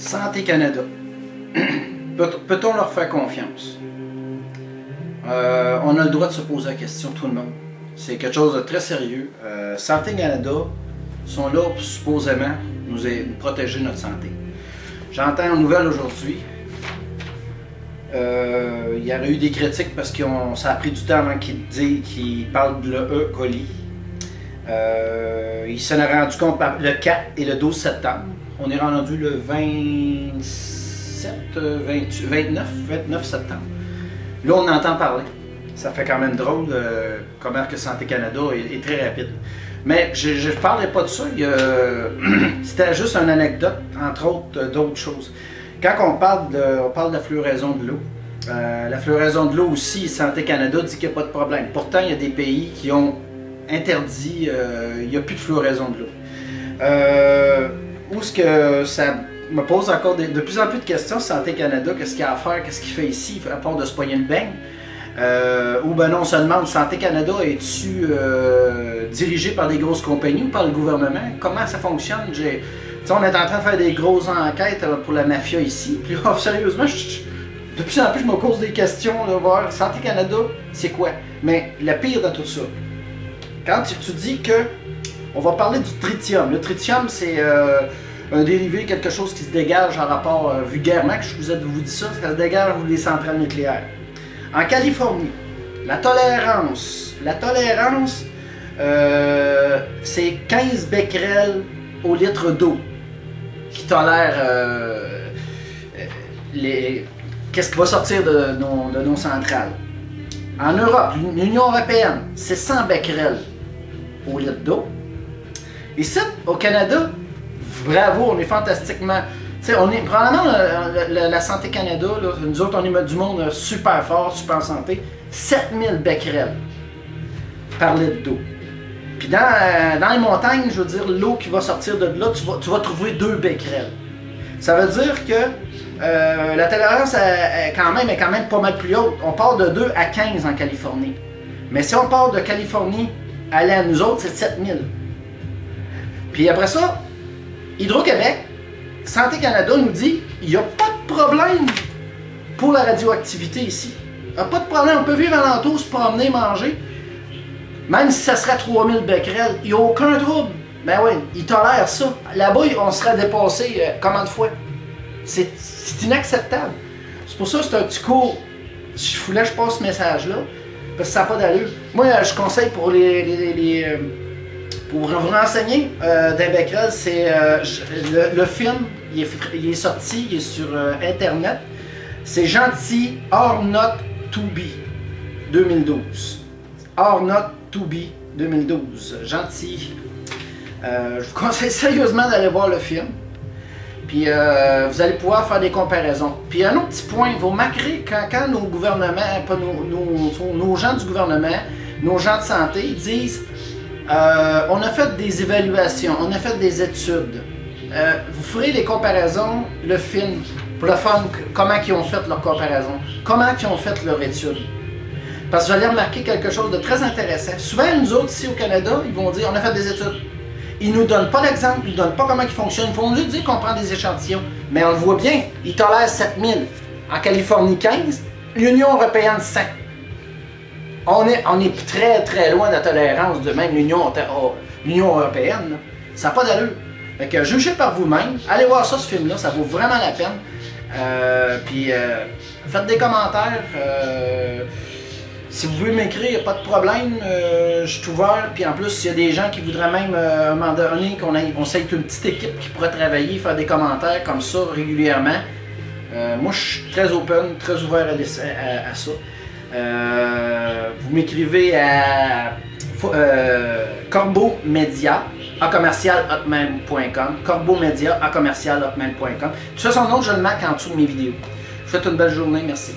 Santé Canada. Peut-on leur faire confiance? On a le droit de se poser la question, tout le monde. C'est quelque chose de très sérieux. Santé Canada sont là pour supposément nous protéger notre santé. J'entends en nouvelle aujourd'hui, il y aurait eu des critiques parce que ça a pris du temps avant qu'ils parlent de l'E. coli. Ils s'en sont rendus compte le 4 et le 12 septembre. On est rendu le 29 septembre. Là, on entend parler. Ça fait quand même drôle comment que Santé Canada est très rapide. Mais je ne parlerai pas de ça. C'était juste une anecdote, entre autres, d'autres choses. Quand on parle de la floraison de l'eau, la floraison de l'eau aussi, Santé Canada dit qu'il n'y a pas de problème. Pourtant, il y a des pays qui ont interdit, il n'y a plus de floraison de l'eau. Où est-ce que ça me pose encore de plus en plus de questions, Santé Canada, qu'est-ce qu'il y a à faire, qu'est-ce qu'il fait ici, à part de se poigner le beigne? Ou ben non, on se demande, Santé Canada est-tu dirigé par des grosses compagnies ou par le gouvernement? Comment ça fonctionne? On est en train de faire des grosses enquêtes pour la mafia ici. Puis oh, sérieusement, de plus en plus, je me pose des questions, là, voir Santé Canada, c'est quoi? Mais le pire de tout ça, quand tu dis que on va parler du tritium. Le tritium, c'est un dérivé, quelque chose qui se dégage en rapport vulgairement, que je vous dis ça, ça se dégage des centrales nucléaires. En Californie, la tolérance, c'est 15 becquerels au litre d'eau qui tolère qu'est-ce qui va sortir de nos centrales. En Europe, l'Union européenne, c'est 100 becquerels au litre d'eau. Ici, au Canada, bravo, on est fantastiquement... on est probablement la Santé Canada, là, nous autres, on est du monde super fort, super en santé, 7000 becquerels par litre d'eau. Puis dans les montagnes, je veux dire, l'eau qui va sortir de là, tu vas trouver 2 becquerels. Ça veut dire que la tolérance est quand même pas mal plus haute. On part de 2 à 15 en Californie. Mais si on part de Californie, aller à nous autres, c'est 7000. Puis après ça, Hydro-Québec, Santé Canada nous dit il n'y a pas de problème pour la radioactivité ici. Il n'y a pas de problème, on peut vivre alentour, se promener, manger. Même si ça serait 3000 becquerels, il n'y a aucun trouble. Ben oui, ils tolèrent ça. Là-bas, on serait dépassé combien de fois? C'est inacceptable. C'est pour ça que c'est un petit cours. Je voulais que je passe ce message-là, parce que ça n'a pas d'allure. Moi, je conseille pour pour vous renseigner d'un becquerel, c'est le film, il est sorti, il est sur Internet. C'est Gentil, Or Not To Be 2012. Or Not To Be 2012. Gentil. Je vous conseille sérieusement d'aller voir le film. Puis vous allez pouvoir faire des comparaisons. Puis un autre petit point, vous remarquerez quand nos gouvernements, pas nos gens du gouvernement, nos gens de santé, ils disent on a fait des évaluations, on a fait des études. Vous ferez les comparaisons, le film, pour le fun, comment ils ont fait leur comparaison, comment ils ont fait leur étude. Parce que j'allais remarquer quelque chose de très intéressant. Souvent, nous autres, ici au Canada, ils vont dire on a fait des études. Ils ne nous donnent pas l'exemple, ils ne nous donnent pas comment ils fonctionnent. Ils vont nous dire qu'on prend des échantillons. Mais on le voit bien, ils tolèrent 7000. En Californie, 15. L'Union européenne, 100. On est très très loin de la tolérance de même l'Union européenne. Là. Ça n'a pas d'allure. Fait que jugez par vous-même. Allez voir ça, ce film-là, ça vaut vraiment la peine. Puis faites des commentaires. Si vous voulez m'écrire, il n'y a pas de problème. Je suis ouvert. Puis en plus, s'il y a des gens qui voudraient même à un moment donné qu'on s'aide une petite équipe qui pourrait travailler, faire des commentaires comme ça régulièrement. Moi, je suis très open, très ouvert à ça. Vous m'écrivez à corbeaumedia@hotmail.com. corbeaumedia@hotmail.com. De toute façon, je le marque en dessous de mes vidéos. Je vous souhaite une belle journée. Merci.